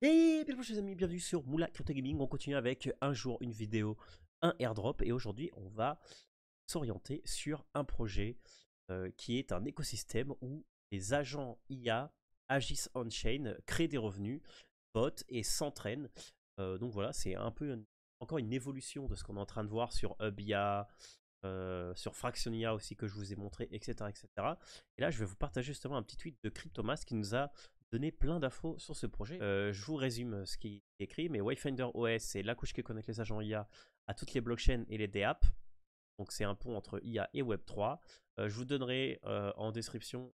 Et bien bonjour les amis, bienvenue sur Moula Crypto Gaming. On continue avec un jour, une vidéo, un airdrop. Et aujourd'hui, on va s'orienter sur un projet qui est un écosystème où les agents IA agissent on-chain, créent des revenus, votent et s'entraînent. Donc voilà, c'est un peu encore une évolution de ce qu'on est en train de voir sur Hub.ia, sur Fractionia aussi que je vous ai montré, etc., etc. Et là, je vais vous partager justement un petit tweet de Cryptomass qui nous a donné plein d'infos sur ce projet. Je vous résume ce qui est écrit, mais Wayfinder OS, c'est la couche qui connecte les agents IA à toutes les blockchains et les DApp. Donc c'est un pont entre IA et Web3. Je vous donnerai en description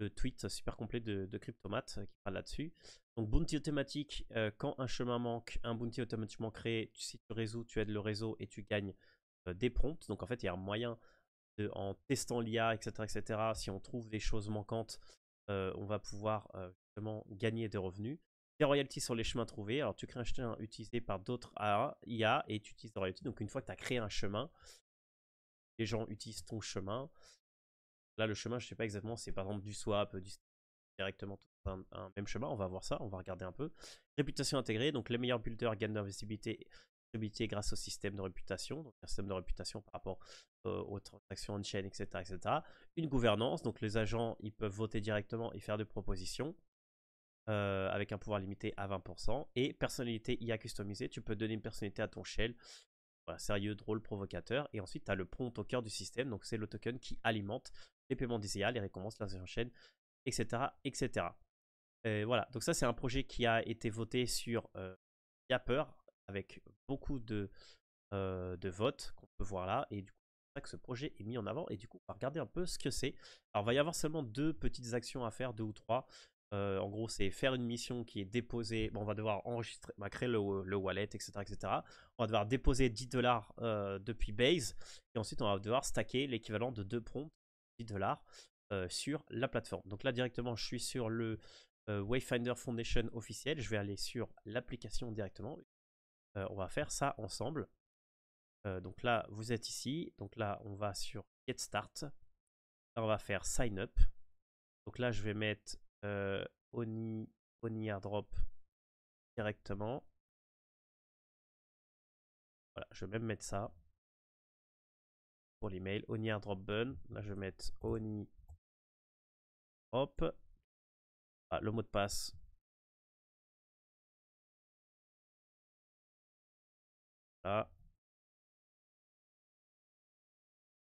le tweet super complet de Cryptomat qui parle là-dessus. Donc bounty automatique, quand un chemin manque, un bounty automatiquement créé, si tu résous, tu aides le réseau et tu gagnes des prompts. Donc en fait, il y a un moyen, en testant l'IA, etc., etc., si on trouve des choses manquantes, on va pouvoir justement gagner des revenus. Des royalties sur les chemins trouvés. Alors tu crées un chemin utilisé par d'autres IA et tu utilises des royalties. Donc une fois que tu as créé un chemin, les gens utilisent ton chemin. Là, le chemin, je ne sais pas exactement, c'est par exemple du swap, directement un même chemin. On va voir ça, on va regarder un peu. Réputation intégrée, donc les meilleurs builders gagnent de la visibilité grâce au système de réputation, donc un système de réputation par rapport aux transactions on-chain, etc., etc. Une gouvernance, donc les agents ils peuvent voter directement et faire des propositions avec un pouvoir limité à 20%. Et personnalité IA customisée, tu peux donner une personnalité à ton shell. Voilà, sérieux, drôle, provocateur. Et ensuite, tu as le prompt au cœur du système, donc c'est le token qui alimente les paiements des IA, les récompenses, les enchaînes, etc., etc. Voilà, donc ça c'est un projet qui a été voté sur Yapper avec beaucoup de votes qu'on peut voir là. Et du coup, c'est pour ça que ce projet est mis en avant. Et du coup, on va regarder un peu ce que c'est. Alors, il va y avoir seulement deux petites actions à faire, deux ou trois. En gros, c'est faire une mission qui est déposée. Bon, on va devoir enregistrer, on va créer le wallet, etc., etc. On va devoir déposer 10 dollars depuis Base. Et ensuite, on va devoir stacker l'équivalent de 2 prompts, 10 dollars, sur la plateforme. Donc là, directement, je suis sur le Wayfinder Foundation officiel. Je vais aller sur l'application directement. On va faire ça ensemble. Donc là, vous êtes ici. Donc là, on va sur Get Start. Là, on va faire Sign Up. Donc là, je vais mettre Oni Airdrop directement. Voilà, je vais même mettre ça pour l'email. Oni Airdrop Bun. Là, je vais mettre Oni Hop. Ah, le mot de passe. Là.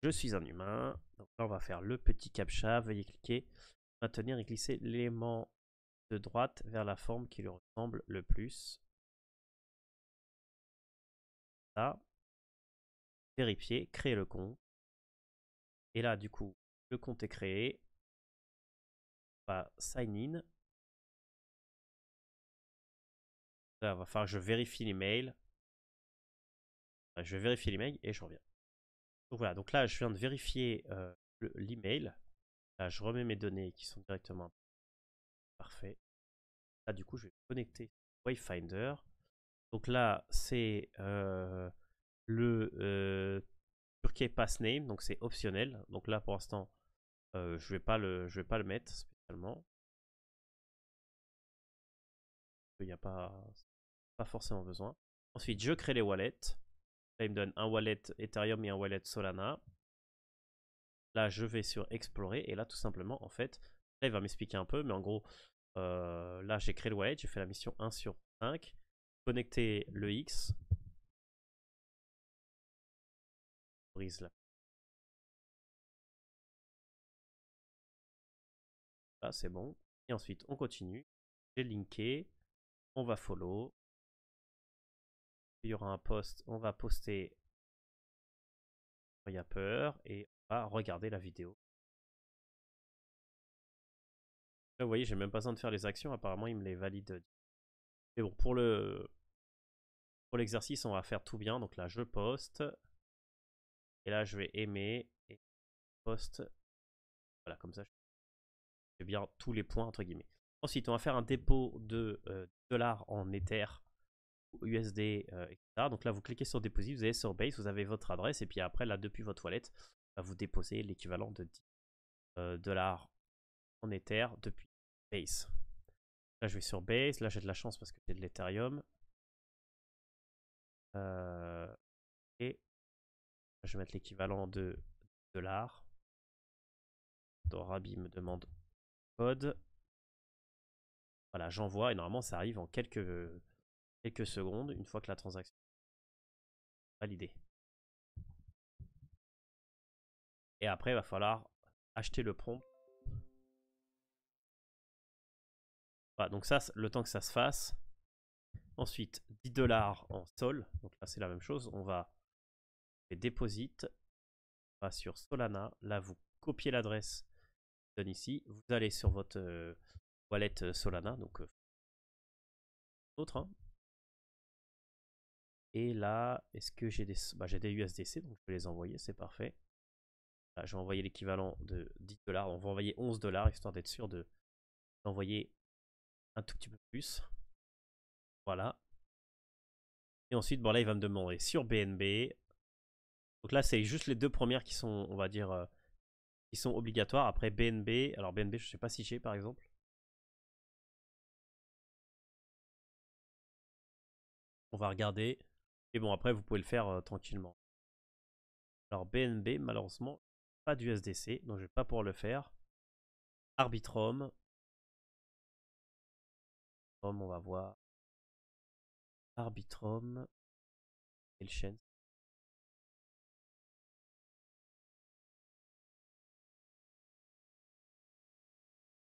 Je suis un humain. Donc là, on va faire le petit captcha. Veuillez cliquer, maintenir et glisser l'élément de droite vers la forme qui lui ressemble le plus. Là. Vérifier, créer le compte. Et là, du coup, le compte est créé. On va sign in. Là, il va falloir que je vérifie l'email. Je vais vérifier l'email et je reviens. Donc voilà, donc là, je viens de vérifier l'email. Là, je remets mes données qui sont directement. Parfait. Là, du coup, je vais me connecter Wayfinder. Donc là, c'est le Turkey Pass Name, donc c'est optionnel. Donc là, pour l'instant, je vais pas le mettre spécialement. Il n'y a pas forcément besoin. Ensuite, je crée les wallets. Là, il me donne un wallet Ethereum et un wallet Solana. Là, je vais sur Explorer. Et là, tout simplement, en fait, là, il va m'expliquer un peu. Mais en gros, là, j'ai créé le wallet. J'ai fait la mission 1 sur 5. Connecter le X. Brise là. Là, c'est bon. Et ensuite, on continue. J'ai linké. On va follow. Il y aura un post. On va poster. Il y a peur. Et on va regarder la vidéo. Là, vous voyez, j'ai même pas besoin de faire les actions. Apparemment, il me les valide. Mais bon, pour l'exercice, on va faire tout bien. Donc là, je poste. Et là, je vais aimer. Et poste. Voilà, comme ça, je fais bien tous les points, entre guillemets. Ensuite, on va faire un dépôt de dollars en Ether, USD, etc. Donc là, vous cliquez sur Deposit, vous allez sur Base, vous avez votre adresse. Et puis après, là, depuis votre wallet, vous déposez l'équivalent de 10 dollars en Ether depuis Base. Là, je vais sur Base. Là, j'ai de la chance parce que j'ai de l'Ethereum. Et je vais mettre l'équivalent de $. Donc, Rabi me demande code. Voilà, j'envoie et normalement, ça arrive en quelques secondes une fois que la transaction est validée. Et après, il va falloir acheter le prompt. Voilà, donc ça, le temps que ça se fasse. Ensuite, $10 en sol. Donc là, c'est la même chose. On va deposit. On va sur Solana. Là, vous copiez l'adresse que je donne ici. Vous allez sur votre wallet Solana. Donc, autre. Hein. Et là, est-ce que j'ai des... Bah, j'ai des USDC, donc je vais les envoyer. C'est parfait. Là, je vais envoyer l'équivalent de $10. On va envoyer $11, histoire d'être sûr d'envoyer un tout petit peu plus. Voilà. Et ensuite, bon là, il va me demander sur BNB. Donc là, c'est juste les deux premières qui sont, on va dire, qui sont obligatoires. Après BNB, alors BNB, je ne sais pas si j'ai par exemple. On va regarder. Et bon, après, vous pouvez le faire tranquillement. Alors BNB, malheureusement, pas d'USDC, donc je ne vais pas pouvoir le faire. Arbitrum. On va voir. Arbitrum. Et le chaîne.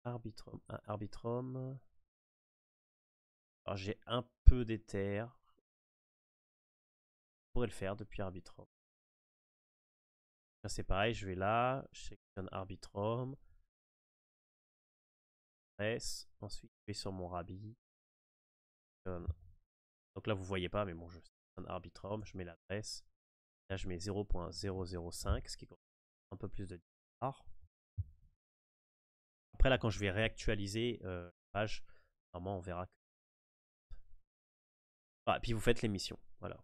Arbitrum. Arbitrum. Alors j'ai un peu d'Ether. Je pourrais le faire depuis Arbitrum. Là c'est pareil, je vais là, je sélectionne Arbitrum. Ensuite je vais sur mon Rabi. Donc là vous voyez pas, mais bon, je sélectionne Arbitrum, je mets l'adresse. Là je mets 0.005, ce qui correspond un peu plus de $. Après là quand je vais réactualiser la page, normalement on verra que... Ah, et puis vous faites l'émission, voilà.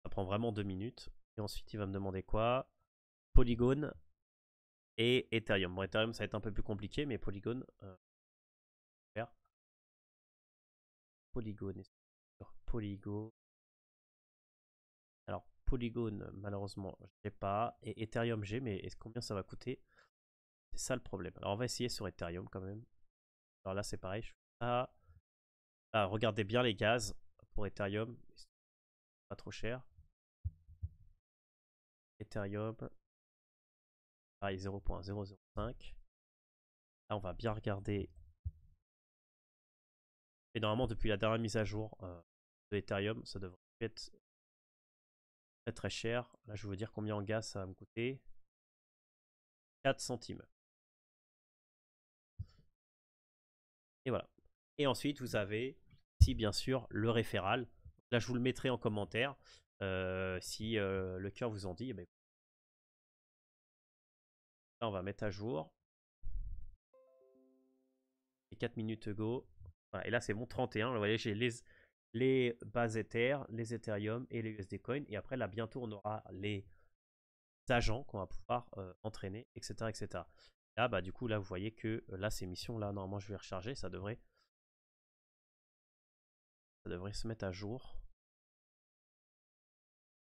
Ça prend vraiment 2 minutes. Et ensuite il va me demander quoi? Polygon et Ethereum. Bon, Ethereum, ça va être un peu plus compliqué, mais Polygon, faire. Polygon, Polygon. Alors, Polygon, malheureusement, je n'ai pas. Et Ethereum, j'ai, mais combien ça va coûter? C'est ça le problème. Alors, on va essayer sur Ethereum quand même. Alors là, c'est pareil. Je fais ça. Ah, regardez bien les gaz pour Ethereum. Pas trop cher. Ethereum. Pareil, 0.005. Là, on va bien regarder. Et normalement, depuis la dernière mise à jour de Ethereum, ça devrait être très très cher. Là, je vais vous dire combien en gaz ça va me coûter. 4 centimes. Et voilà. Et ensuite, vous avez ici, bien sûr, le référal. Là, je vous le mettrai en commentaire. Si le cœur vous en dit, eh bien, là, on va mettre à jour. Et 4 minutes go. Voilà, et là, c'est mon 31. Vous voyez, j'ai les bases Ether, les Ethereum et les USD Coin. Et après, là, bientôt, on aura les agents qu'on va pouvoir entraîner, etc., etc. Là, bah, du coup, là, vous voyez que là, ces missions-là, normalement, je vais recharger. Ça devrait se mettre à jour.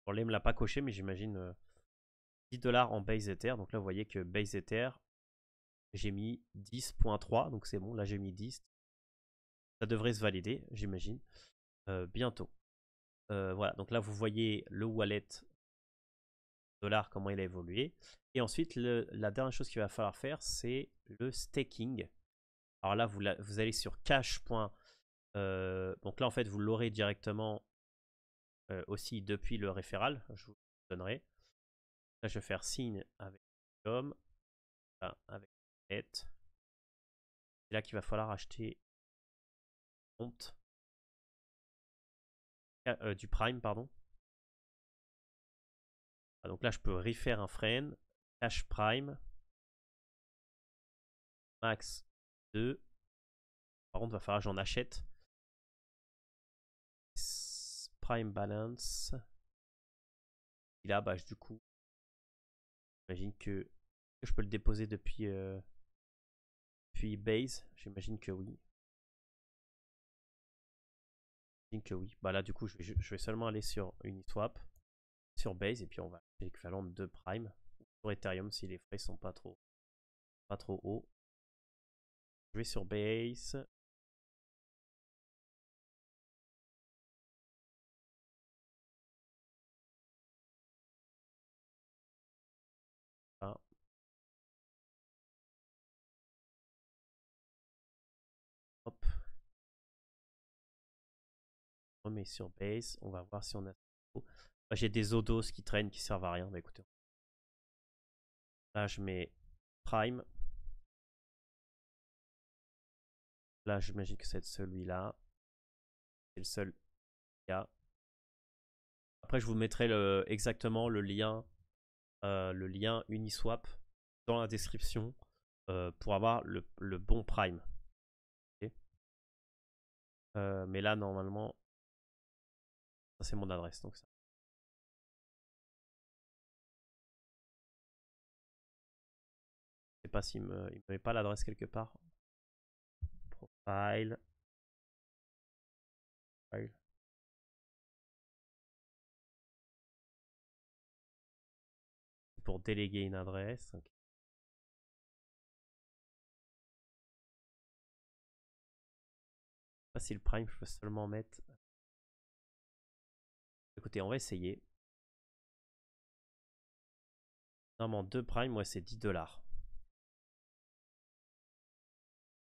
Bon, là, il me l'a pas coché, mais j'imagine $10 en base Ether. Donc là, vous voyez que base Ether, j'ai mis 10.3. Donc c'est bon, là, j'ai mis 10. Ça devrait se valider, j'imagine, bientôt. Voilà, donc là, vous voyez le wallet dollar, comment il a évolué. Et ensuite, la dernière chose qu'il va falloir faire, c'est le staking. Alors là, vous allez sur cash. Donc là, en fait, vous l'aurez directement aussi depuis le référal. Je vous donnerai. Là, je vais faire signe avec l'homme, avec tête. C'est là qu'il va falloir acheter compte du Prime, pardon. Ah, donc là, je peux refaire un frame, cash Prime, max 2. Par contre, il va falloir que j'en achète. Prime balance. Et là, bah, du coup, j'imagine que je peux le déposer depuis Puis base, j'imagine que oui. J'imagine que oui. Bah là du coup je vais seulement aller sur Uniswap, sur base, et puis on va acheter l'équivalent de Prime. Sur Ethereum si les frais sont pas trop hauts. Je vais sur base. Ah. Hop. On remet sur base. On va voir si on a. J'ai des odos qui traînent qui servent à rien. Bah écoutez. Là je mets Prime. Là j'imagine que c'est celui-là. C'est le seul qu'il y a. Après je vous mettrai exactement le lien Uniswap dans la description pour avoir le bon Prime. Okay. Mais là normalement ça c'est mon adresse donc ça. Je sais pas s'il me met pas l'adresse quelque part. Profile. Pour déléguer une adresse. Okay. Pas si le Prime je peux seulement mettre. Écoutez, on va essayer. Normalement 2 Prime, ouais c'est 10$. Là,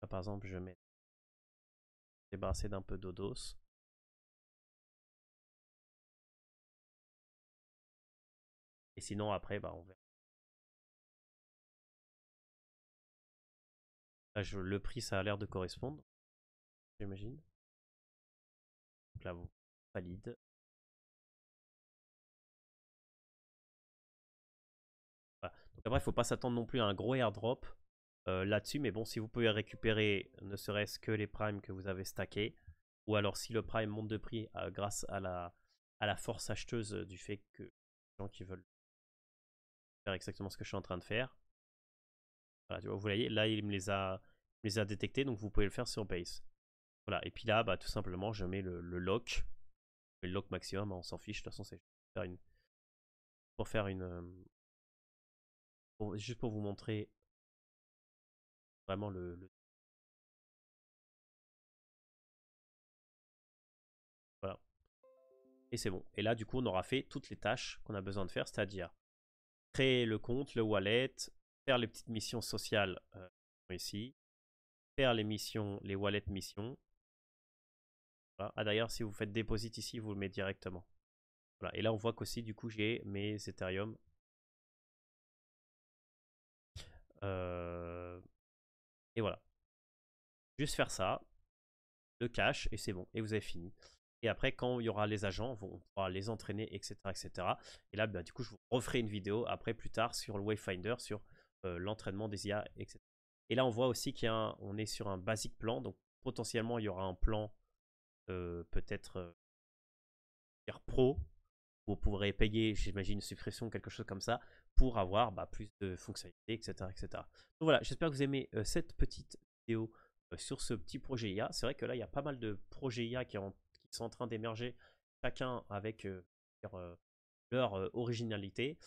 par exemple, je mets débarrasser d'un peu d'odos. Et sinon après bah on verra. Là, le prix ça a l'air de correspondre. J'imagine. Donc là vous valide. Voilà. Donc après il ne faut pas s'attendre non plus à un gros airdrop là-dessus. Mais bon, si vous pouvez récupérer ne serait-ce que les primes que vous avez stackés. Ou alors si le prime monte de prix grâce à la force acheteuse du fait que les gens qui veulent faire exactement ce que je suis en train de faire. Voilà, tu vois, vous voyez, là il me les a détectés, donc vous pouvez le faire sur base. Voilà, et puis là, bah, tout simplement, je mets le lock. Le lock maximum, on s'en fiche, de toute façon, c'est pour faire une. Juste pour vous montrer vraiment Voilà. Et c'est bon. Et là, du coup, on aura fait toutes les tâches qu'on a besoin de faire, c'est-à-dire créer le compte, le wallet, faire les petites missions sociales ici, faire les missions, les wallet missions. Voilà. Ah d'ailleurs, si vous faites deposit ici, vous le mettez directement. Voilà. Et là, on voit qu'aussi, du coup, j'ai mes Ethereum. Et voilà. Juste faire ça, le cash, et c'est bon. Et vous avez fini. Et après, quand il y aura les agents, on pourra les entraîner, etc. etc. Et là, bah, du coup, je vous referai une vidéo après, plus tard, sur le Wayfinder, sur l'entraînement des IA, etc. Et là, on voit aussi qu'on est sur un basic plan. Donc, potentiellement, il y aura un plan peut-être pro. Vous pourrez payer, j'imagine, une subscription, quelque chose comme ça, pour avoir plus de fonctionnalités, etc. etc. Donc voilà, j'espère que vous aimez cette petite vidéo sur ce petit projet IA. C'est vrai que là, il y a pas mal de projets IA qui sont en train d'émerger, chacun avec leur originalité.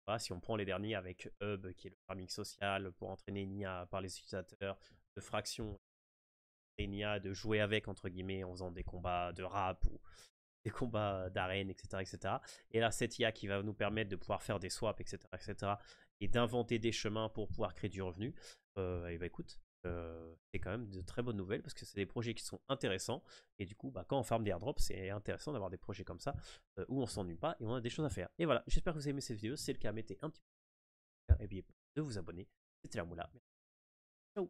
Voilà, si on prend les derniers avec Hub, qui est le farming social pour entraîner une IA par les utilisateurs, de Fraction, une IA de jouer avec, entre guillemets, en faisant des combats de rap ou des combats d'arène, etc., etc. Et là, cette IA qui va nous permettre de pouvoir faire des swaps, etc., etc., et d'inventer des chemins pour pouvoir créer du revenu, et bah écoute, c'est quand même de très bonnes nouvelles parce que c'est des projets qui sont intéressants. Et du coup, quand on farm des airdrops, c'est intéressant d'avoir des projets comme ça où on s'ennuie pas et on a des choses à faire. Et voilà, j'espère que vous avez aimé cette vidéo. Si c'est le cas, mettez un petit peu et bien de vous abonner. C'était la Moula. Ciao.